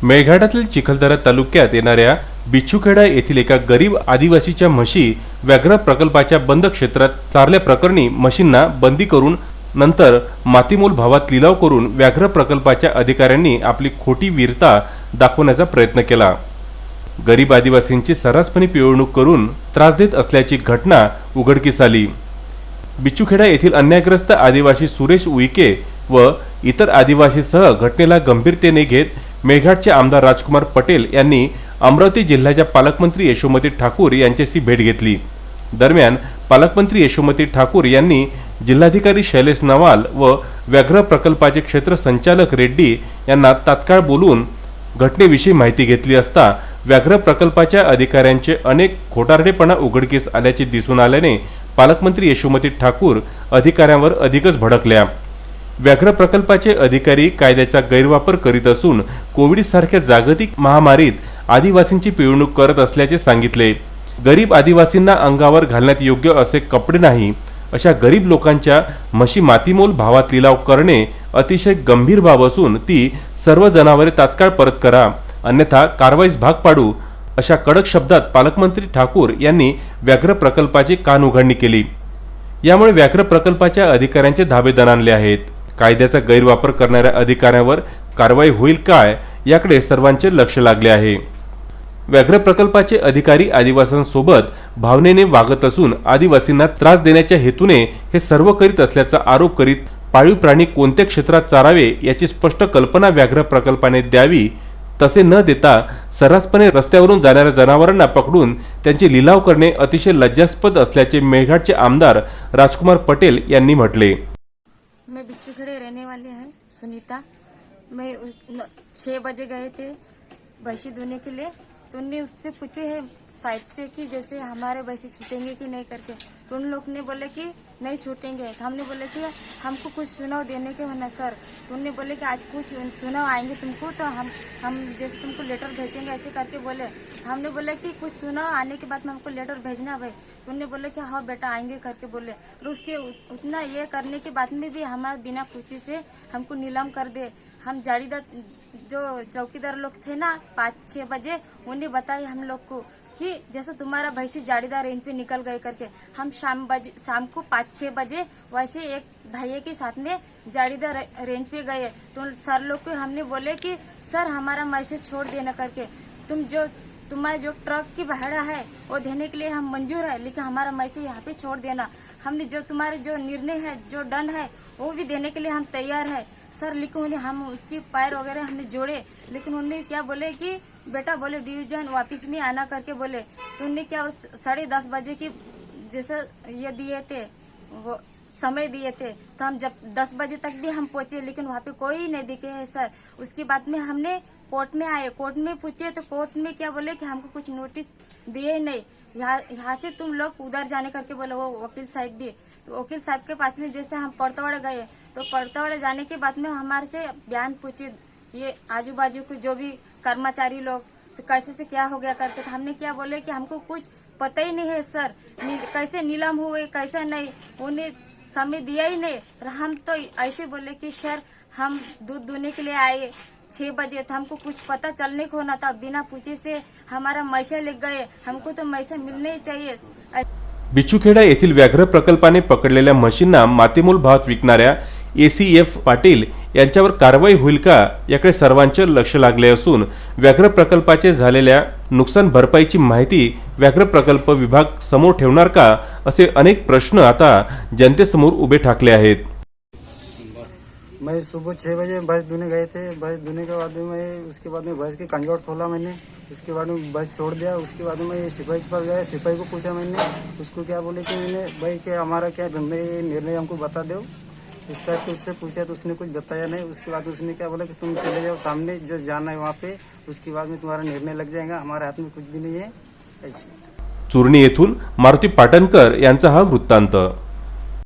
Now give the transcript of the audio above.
मेळघाटातील चिखलदरा तालुक्यात येणाऱ्या बिच्छुखेडा येथील एका गरीब आदिवासीच्या म्हशी व्याघ्र प्रकल्पाच्या बंद क्षेत्रात चारल्याप्रकरणी म्हशींना बंदी करून नंतर मातीमोल भावात लिलाव करून व्याघ्र प्रकल्पाच्या अधिकाऱ्यांनी आपली खोटी वीरता दाखवण्याचा प्रयत्न केला। गरीब आदिवासींची सर्रासपणे पिळवणूक करून त्रास देत असल्याची घटना उघडकीस आली। बिच्छुखेडा येथील अन्यायग्रस्त आदिवासी सुरेश उईके व इतर आदिवासीसह घटनेला गंभीरतेने घेत मेळघाटचे आमदार राजकुमार पटेल यांनी अमरावती जिल्ह्याच्या पालकमंत्री यशोमती ठाकूर यांच्याशी भेट घेतली। दरम्यान पालकमंत्री यशोमती ठाकूर यांनी जिल्हाधिकारी शैलेश नवाल व व्याघ्र प्रकल्पाचे क्षेत्र संचालक रेड्डी यांना तात्काळ बोलून घटनेविषयी माहिती घेतली असता व्याघ्र प्रकल्पाच्या अधिकाऱ्यांचे अनेक खोटारडेपणा उघडकीस आल्याचे दिसून आल्याने पालकमंत्री यशोमती ठाकूर अधिकाऱ्यांवर अधिकच भडकल्या। व्याघ्र प्रकल्पाचे अधिकारी कायद्याचा गैरवापर करीत असून कोविड सारख्या जागतिक महामारीत आदिवासींची पिळवणूक करत असल्याचे सांगितले। गरीब आदिवासींना अंगावर घालण्यात योग्य असे कपडे नाही अशा गरीब लोकांच्या म्हशी मातीमोल भावात लिलाव करणे अतिशय गंभीर बाब असून ती सर्व जनावरे तात्काळ परत करा अन्यथा कारवाईस भाग पाडू अशा कडक शब्दात पालकमंत्री ठाकूर यांनी व्याघ्र प्रकल्पाची कानउघडणी केली। यामुळे व्याघ्र प्रकल्पाच्या अधिकाऱ्यांचे धाबे दणाणले आहेत। कायद्याचा गैरवापर करणाऱ्या अधिकाऱ्यांवर कारवाई होईल काय याकडे सर्वांचे लक्ष लागले आहे। व्याघ्र प्रकल्पाचे अधिकारी आदिवासींसोबत भावनेने वागत असून आदिवासींना त्रास देण्याच्या हेतूने हे सर्व करीत असल्याचा आरोप करीत पाळीव प्राणी कोणत्या क्षेत्रात चारावे याची स्पष्ट कल्पना व्याघ्र प्रकल्पाने द्यावी, तसे न देता सर्रासपणे रस्त्यावरून जाणाऱ्या जनावरांना पकडून त्यांचे लिलाव करणे अतिशय लज्जास्पद असल्याचे मेळघाटचे आमदार राजकुमार पटेल यांनी म्हटले। मैं बिच्छुखेड़े रहने वाली है सुनीता। मैं 6 बजे गए थे भैंसी धोने के लिए, तो उनने उससे पूछे है साइड से कि जैसे हमारे भैंसे छूटेंगे कि नहीं करके, तो उन लोग ने बोले कि नहीं छूटेंगे। तो हमने बोले कि हमको कुछ सुनाव देने के होना सर, तो उनने बोले कि आज कुछ सुनाव आएंगे तुमको, तो हम जैसे तुमको लेटर भेजेंगे ऐसे करके बोले। हमने बोले कि कुछ सुनाव आने के बाद में हमको लेटर भेजना भाई, तो उनने बोले कि हाँ बेटा आएंगे करके बोले। और उसके उतना ये करने के बाद में भी हमारे बिना पूछे से हमको नीलाम कर दे। हम जाड़ीदार जो चौकीदार लोग थे ना 5-6 बजे, उन्हें बताए हम लोग को कि जैसे तुम्हारा भैंसी जाड़ीदार रेंज पे निकल गए करके। हम शाम को 5-6 बजे वैसे एक भैया के साथ में जाड़ीदार रेंज पे गए, तो सर लोग को हमने बोले कि सर हमारा मैसेज छोड़ देना करके, तुम्हारा जो ट्रक की भाड़ा है वो देने के लिए हम मंजूर है, लेकिन हमारा मैसेज यहाँ पे छोड़ देना। हमने जो तुम्हारे जो निर्णय है जो दंड है वो भी देने के लिए हम तैयार है सर, लेकिन उन्हें हम उसकी पैर वगैरह हमने जोड़े, लेकिन उन्होंने क्या बोले कि बेटा बोले डिवीजन वापिस में आना करके बोले। तो उन्हें क्या 10:30 बजे की जैसे ये दिए थे वो समय दिए थे, तो हम जब 10 बजे तक भी हम पहुंचे, लेकिन वहाँ पे कोई नहीं दिखे है सर। उसके बाद में हमने कोर्ट में आए, कोर्ट में पूछे तो कोर्ट में क्या बोले कि हमको कुछ नोटिस दिए ही नहीं, यहाँ से तुम लोग उधर जाने करके बोले वो वकील साहब भी। तो वकील साहब के पास में जैसे हम परतवाड़ा गए, तो परतवाड़ा जाने के बाद में हमारे से बयान पूछे ये आजू बाजू के जो भी कर्मचारी लोग, तो कैसे से क्या हो गया करके। तो हमने क्या बोले कि हमको कुछ पता ही नहीं है सर, कैसे नीलाम हुए कैसे नहीं, उन्हें समय दिया ही नहीं। और हम तो ऐसे बोले कि सर हम दूध दूने के लिए आए 6 बजे, तो हमको कुछ पता चलने को होना था, बिना पूछे से हमारा मैसा लिख गए, हमको तो मैसा मिलने ही चाहिए। बिच्छुखेडा येथील व्याघ्र प्रकल्पाने पकडलेल्या म्हशींना मातीमोल भावात विकणाऱ्या ACF पाटील यांच्यावर कारवाई होईल का याकडे सर्वांचे लक्ष लागले असून व्याघ्र प्रकल्पाचे झालेल्या नुकसान भरपाईची माहिती व्याघ्र प्रकल्प विभाग समोर ठेवणार का असे अनेक प्रश्न आता जनतेसमोर उभे ठाकले आहेत। मैं सुबह 6 बजे भैंस धोने गए थे, भैंस धोने के बाद में उसके बाद में भैंस के कंजौट खोला मैंने, उसके बाद में भैंस छोड़ दिया। उसके बाद में सिपाही के पास गया, सिपाही को पूछा मैंने, उसको क्या बोले कि मैंने भाई क्या हमारा क्या निर्णय हमको बता दो। इसका तो उससे पूछा तो उसने कुछ बताया नहीं। उसके बाद उसने क्या बोला कि तुम चले जाओ सामने जो जाना है वहाँ पे, उसके बाद में तुम्हारा निर्णय लग जाएगा, हमारे हाथ में कुछ भी नहीं है ऐसे। चूरणी येथून मारुती पाटणकर यांचा हा वृत्तांत।